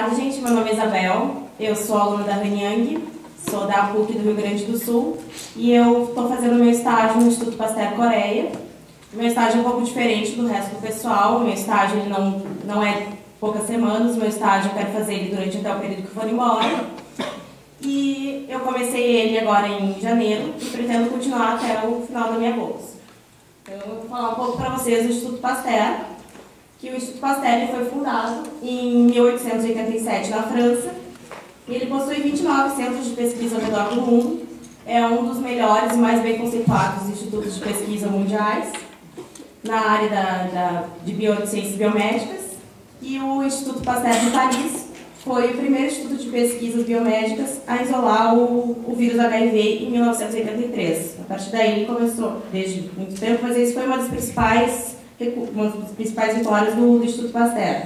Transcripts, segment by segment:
tarde, gente. Meu nome é Isabel, eu sou aluna da Hanyang, sou da PUC do Rio Grande do Sul e eu estou fazendo meu estágio no Instituto Pasteur Coreia. Meu estágio é um pouco diferente do resto do pessoal, meu estágio ele não é poucas semanas, meu estágio eu quero fazer ele durante até o período que eu for embora. E eu comecei ele agora em janeiro e pretendo continuar até o final da minha bolsa. Então eu vou falar um pouco para vocês do Instituto Pasteur, que o Instituto Pasteur foi fundado em 1887 na França e ele possui 29 centros de pesquisa ao redor do mundo. É um dos melhores e mais bem conceituados institutos de pesquisa mundiais na área de ciências biomédicas. E o Instituto Pasteur de Paris foi o primeiro instituto de pesquisas biomédicas a isolar o vírus HIV em 1983. A partir daí ele começou, desde muito tempo, mas esse foi uma das principais vitórias do Instituto Pasteur.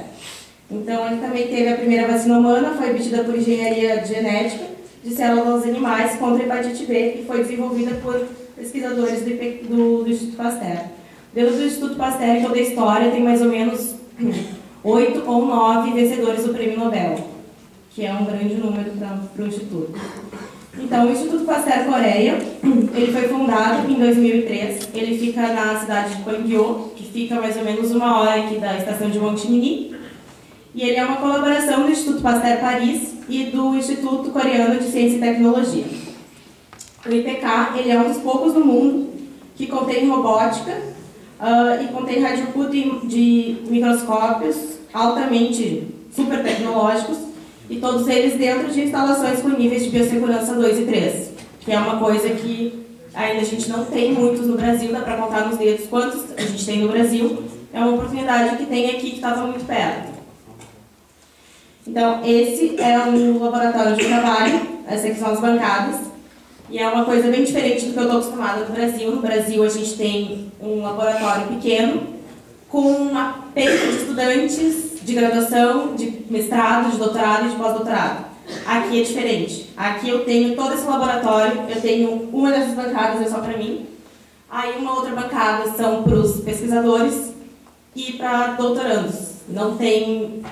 Então ele também teve a primeira vacina humana, foi obtida por engenharia genética de células animais contra a hepatite B e foi desenvolvida por pesquisadores do Instituto Pasteur. Dentro do Instituto Pasteur, toda a história tem mais ou menos 8 ou 9 vencedores do Prêmio Nobel, que é um grande número para o Instituto. Então, o Instituto Pasteur Coreia, ele foi fundado em 2003, ele fica na cidade de Gwangju, que fica mais ou menos 1 hora aqui da estação de Montigny, e ele é uma colaboração do Instituto Pasteur Paris e do Instituto Coreano de Ciência e Tecnologia. O IPK, ele é um dos poucos no mundo que contém robótica e contém radiocuto de microscópios altamente super tecnológicos, e todos eles dentro de instalações com níveis de biossegurança 2 e 3, que é uma coisa que ainda a gente não tem muitos no Brasil, dá para contar nos dedos quantos a gente tem no Brasil. É uma oportunidade que tem aqui que estava muito perto. Então, esse é um laboratório de trabalho, essas aqui são as bancadas, e é uma coisa bem diferente do que eu estou acostumada no Brasil. No Brasil, a gente tem um laboratório pequeno, com uma penca de estudantes de graduação, de mestrado, de doutorado e de pós-doutorado. Aqui é diferente. Aqui eu tenho todo esse laboratório, eu tenho uma dessas bancadas é só para mim, aí uma outra bancada são para os pesquisadores e para doutorandos. Não tem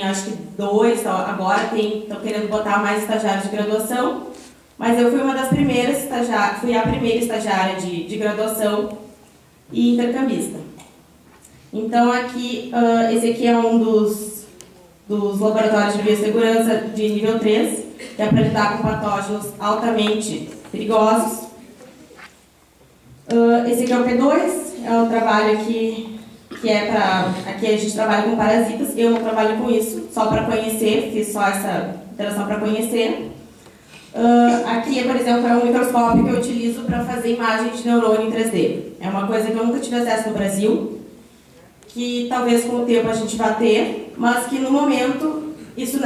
acho que 2, agora estão querendo botar mais estagiários de graduação, mas eu fui uma das primeiras estagiárias, fui a primeira estagiária de graduação e intercambista. Então aqui, esse aqui é um dos laboratórios de biossegurança de nível 3, que é para lidar com patógenos altamente perigosos. Esse aqui é o P2, é um trabalho aqui que é para... Aqui a gente trabalha com parasitas, eu não trabalho com isso, só para conhecer, fiz só essa interação para conhecer. Aqui, por exemplo, é um microscópio que eu utilizo para fazer imagem de neurônio em 3D. É uma coisa que eu nunca tive acesso no Brasil, que talvez com o tempo a gente vá ter, mas que no momento esse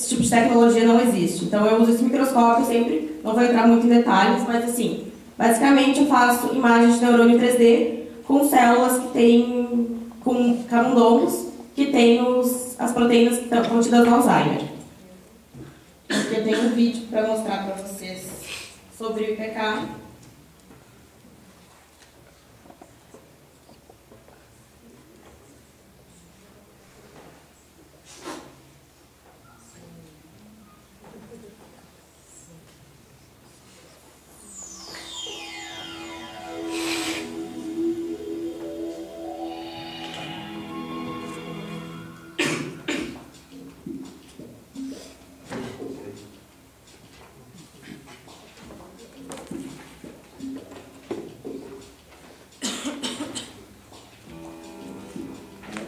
tipo de tecnologia não existe. Então eu uso esse microscópio sempre, não vou entrar muito em detalhes, mas assim, basicamente eu faço imagens de neurônio 3D com células que têm, com camundongos, que têm as proteínas que estão contidas no Alzheimer. Aqui eu tenho um vídeo para mostrar para vocês sobre o IPK.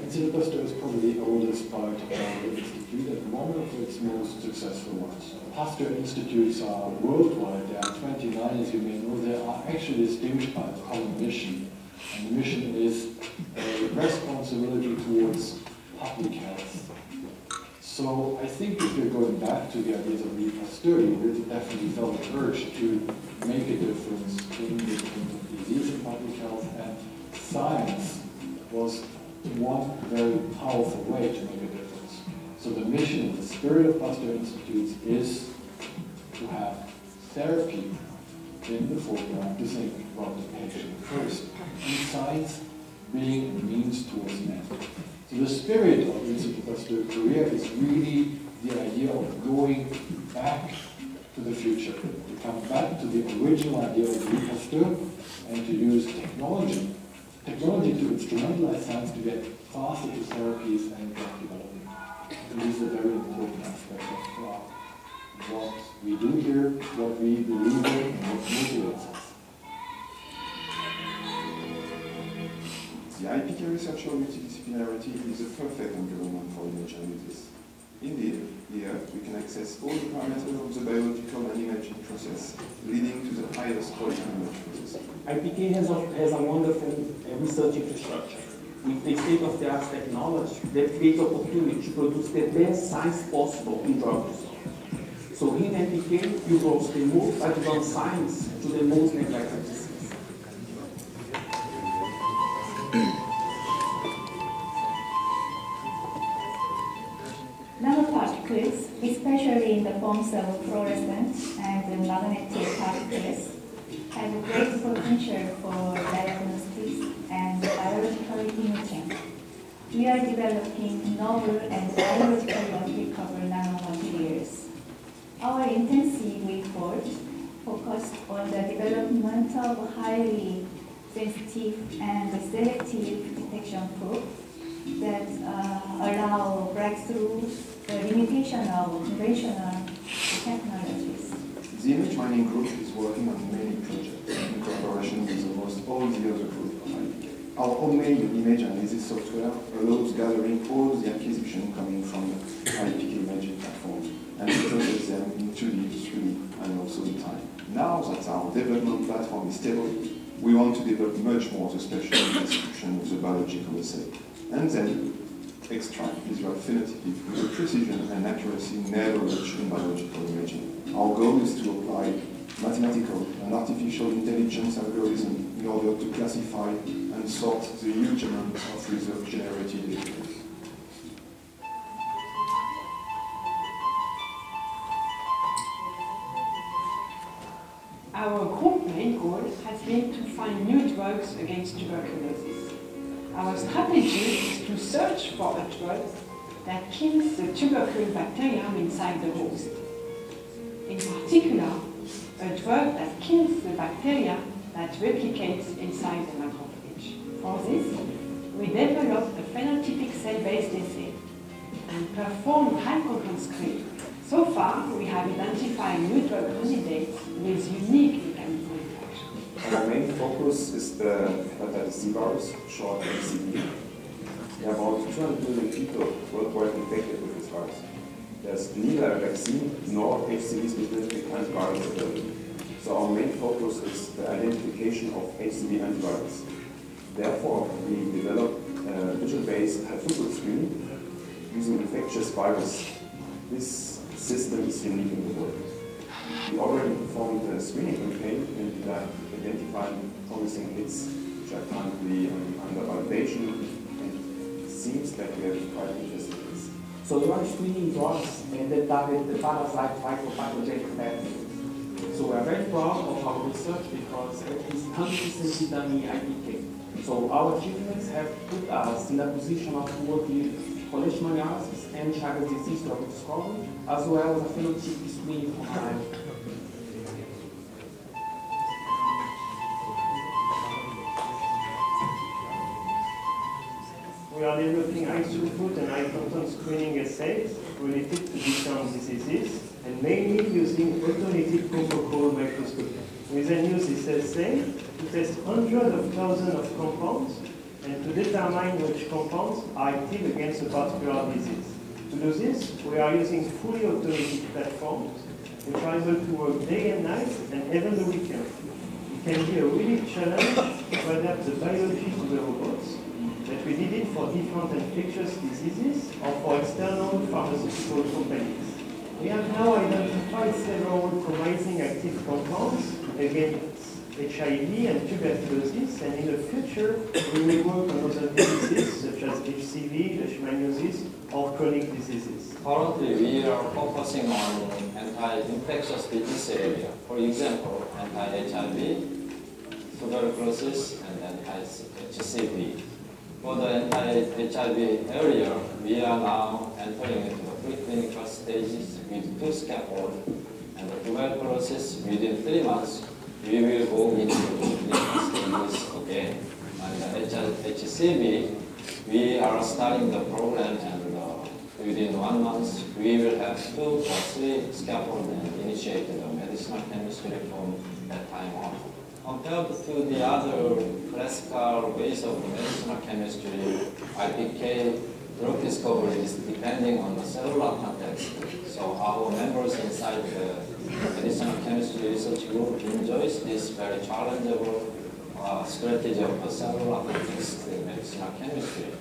Institute Pasteur is probably the oldest biotechnology institute and one of its most successful ones. Pasteur institutes are worldwide. There are 29, as you may know. They are actually distinguished by a common mission. And the mission is a responsibility towards public health. So I think if you're going back to the ideas of Louis Pasteur, you really definitely felt the urge to make a difference in the field of disease and public health, and science was one very powerful way to make a difference. So the mission, the spirit of Pasteur Institutes is to have therapy in the foreground, to think about the patient first, and science being a means towards an end. So the spirit of Institut Pasteur Korea is really the idea of going back to the future, to come back to the original idea of Louis Pasteur and to use technology to instrumentalize science to get faster to therapies and drug development. And this is a very important aspect of what we do here, what we believe in, and what motivates us. The IPK researcher multidisciplinarity is a perfect environment for image analysis. Indeed, here we can access all the parameters of the biological and imaging process, leading to the highest quality image process. IPK has a wonderful research infrastructure with the state-of-the-art technology that creates opportunity to produce the best science possible in drug discovery. So in IPK, you go the most advanced science to the most neglected disease. Nanoparticles, especially in the forms of fluorescent and magnetic particles, have a great potential for diagnostics and biological imaging. We are developing novel and biologically recoverable nanomaterials. Our intensive effort focused on the development of highly sensitive and selective detection probe that allow breakthrough the limitation of conventional technologies. The image mining group is working on many projects in cooperation with almost all the other groups of IPK. Our homemade image analysis software allows gathering all the acquisition coming from the IPK imaging platform and to process them in 2D, 3D, and also in time. Now that our development platform is stable, we want to develop much more the spatial description of the biological assay, and then extract visual phenotypic with a precision and accuracy never reached in biological imaging. Our goal is to apply mathematical and artificial intelligence algorithms in order to classify and sort the huge amount of research-generated data. Our group main goal has been to find new drugs against tuberculosis. Our strategy is to search for a drug that kills the tubercle bacterium inside the host. In particular, a drug that kills the bacteria that replicates inside the macrophage. For this, we developed a phenotypic cell-based assay and performed high-concurrent screening. So far, we have identified new drug candidates with unique mechanical interaction. Our main focus is the hepatitis C virus, short HCV. There are about 200 million people worldwide infected with this virus. There's neither a vaccine nor HCV-specific antivirals available. So our main focus is the identification of HCV antivirals. Therefore, we developed a digital-based high-throughput screening using infectious virus. This system is unique in the world. We already performed a screening campaign and identified promising hits, which are currently under validation, and it seems that we have quite interesting hits. So we are screening drugs that target the parasite phytopathogenic pathogens. So we are very proud of our research because it is 100% done in IPK. So our achievements have put us in a position of working leishmaniasis and Chagas disease drug discovery, as well as a phenotypic screening for time. We are developing high-throughput and high-content screening assays related to different diseases, and mainly using automated protocol microscopy. We then use this assay to test hundreds of thousands of compounds and to determine which compounds are active against a particular disease. To do this, we are using fully automated platforms which are able to work day and night and even the weekend. It can be a really challenge to adapt the biology to the robots, but we did it for different infectious diseases or for external pharmaceutical companies. We have now identified several promising active compounds against HIV and tuberculosis, and in the future we will work on other diseases such as HCV, leishmaniasis, or chronic diseases. Currently, we are focusing on anti-infectious disease area. For example, anti-HIV, tuberculosis, and anti-HCV. For the anti-HIV area, we are now entering into the preclinical stages with 2 scaffolds, and the tuberculosis within 3 months, we will go into the clinical stages again. And the HCV, we are starting the program, and within 1 month, we will have 2 or 3 scaffolds and initiate the medicinal chemistry from that time on. Compared to the other classical ways of medicinal chemistry, IPK drug discovery is depending on the cellular context. So our members inside the medicinal chemistry research group enjoys this very challengeable strategy of the cellular context in medicinal chemistry.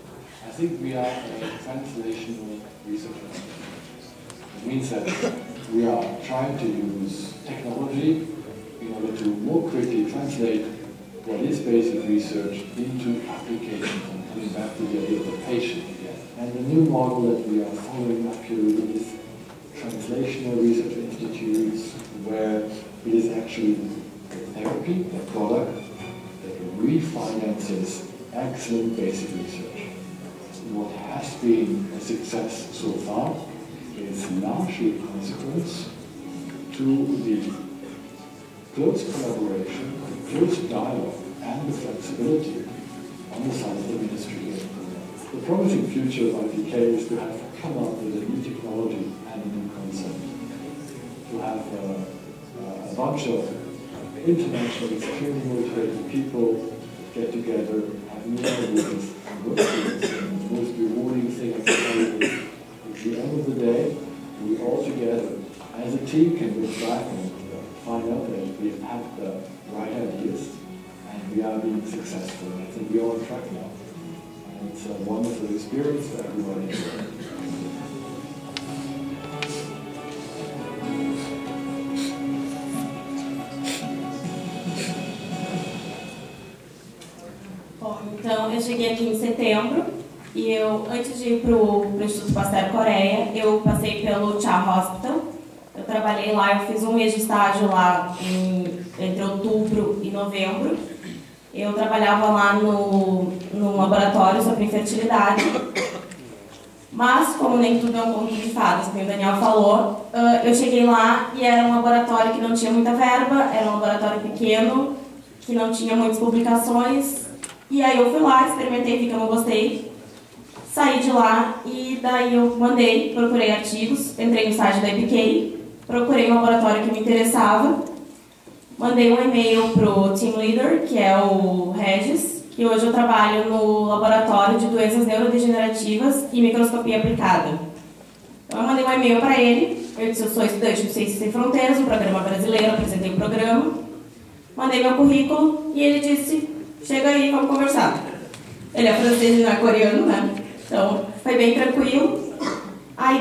I think we are a translational research institute. It means that we are trying to use technology in order to more quickly translate what is basic research into applications and coming back to the idea of the patient again. And the new model that we are following up here is translational research institutes, where it is actually a therapy, a product, that refinances excellent basic research. What has been a success so far is largely a consequence to the close collaboration, close dialogue, and the flexibility on the side of the ministry. The promising future of IPK is to have come up with a new technology and a new concept. To have a bunch of internationally extremely motivated people get together, have new ideas, and work together. And the most rewarding thing I can tell you is, at the end of the day, we all together, as a team, can look back and find out that we have the right ideas and we are being successful. I think we're on track now. And it's a wonderful experience for everybody. Bom, então eu cheguei aqui em setembro e antes de ir para o Instituto Pasteur Coreia, eu passei pelo Cha Hospital. Eu trabalhei lá, eu fiz 1 mês de estágio lá entre outubro e novembro. Eu trabalhava lá no laboratório sobre infertilidade. Mas, como nem tudo é um conto de fadas, como o Daniel falou, eu cheguei lá e era um laboratório que não tinha muita verba, era um laboratório pequeno, que não tinha muitas publicações. E aí eu fui lá, experimentei, vi que eu não gostei. Saí de lá e daí eu procurei artigos, entrei no site da IPK, procurei um laboratório que me interessava, mandei um e-mail para o team leader, que é o Regis, que hoje eu trabalho no laboratório de doenças neurodegenerativas e microscopia aplicada. Então eu mandei um e-mail para ele, eu disse, eu sou estudante do Ciências Sem Fronteiras, um programa brasileiro, apresentei o programa, mandei meu currículo e ele disse, chega aí, vamos conversar. Ele é francês e não é coreano, né? Então foi bem tranquilo. Aí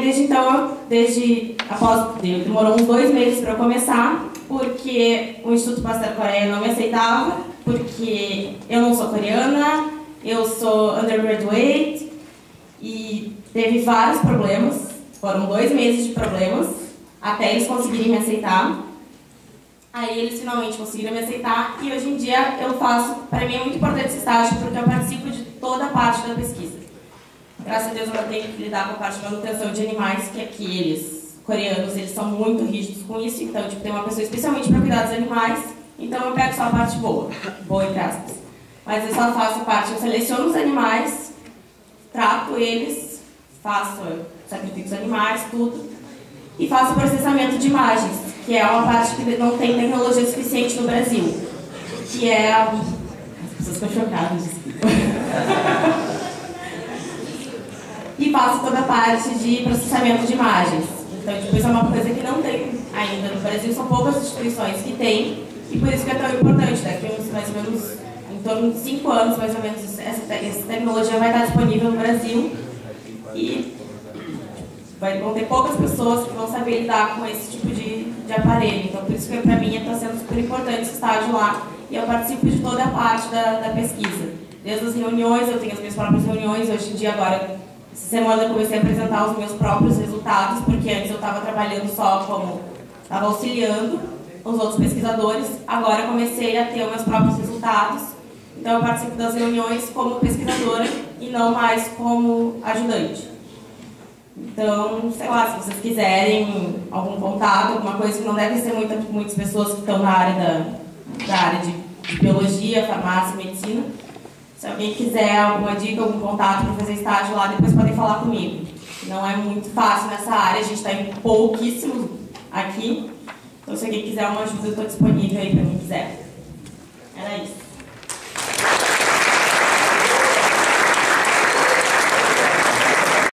demorou uns 2 meses para eu começar, porque o Instituto Pasteur Coreia não me aceitava, porque eu não sou coreana, eu sou undergraduate, e teve vários problemas, foram 2 meses de problemas, até eles conseguirem me aceitar. Aí eles finalmente conseguiram me aceitar, e hoje em dia eu faço, para mim é muito importante esse estágio, porque eu participo de toda a parte da pesquisa. Graças a Deus eu não tenho que lidar com a parte de manutenção de animais, que aqui eles, coreanos, eles são muito rígidos com isso, então tem uma pessoa especialmente para cuidar dos animais, então eu pego só a parte boa entre aspas. Mas eu só faço a parte, eu seleciono os animais, trato eles, sacrifico os animais, tudo, e faço o processamento de imagens, que é uma parte que não tem tecnologia suficiente no Brasil, que é as pessoas ficam chocadas, desculpa. E faço toda a parte de processamento de imagens. Então, isso é uma coisa que não tem ainda no Brasil, são poucas instituições que têm, e por isso que é tão importante. Daqui a mais ou menos, em torno de 5 anos, mais ou menos, essa tecnologia vai estar disponível no Brasil, e vão ter poucas pessoas que vão saber lidar com esse tipo de aparelho. Então, por isso que para mim está sendo super importante esse estágio lá, e eu participo de toda a parte da pesquisa. Desde as reuniões, eu tenho as minhas próprias reuniões, hoje em dia agora, essa semana eu comecei a apresentar os meus próprios resultados, porque antes eu estava trabalhando só como, estava auxiliando os outros pesquisadores, agora eu comecei a ter os meus próprios resultados, Então, eu participo das reuniões como pesquisadora e não mais como ajudante. Então, sei lá, se vocês quiserem algum contato, alguma coisa, que não devem ser muitas pessoas que estão na área da área de biologia, farmácia, medicina. Se alguém quiser alguma dica, algum contato para fazer estágio lá, depois podem falar comigo. Não é muito fácil nessa área, a gente está em pouquíssimos aqui. Então, se alguém quiser uma ajuda, eu estou disponível aí para quem quiser. Era isso.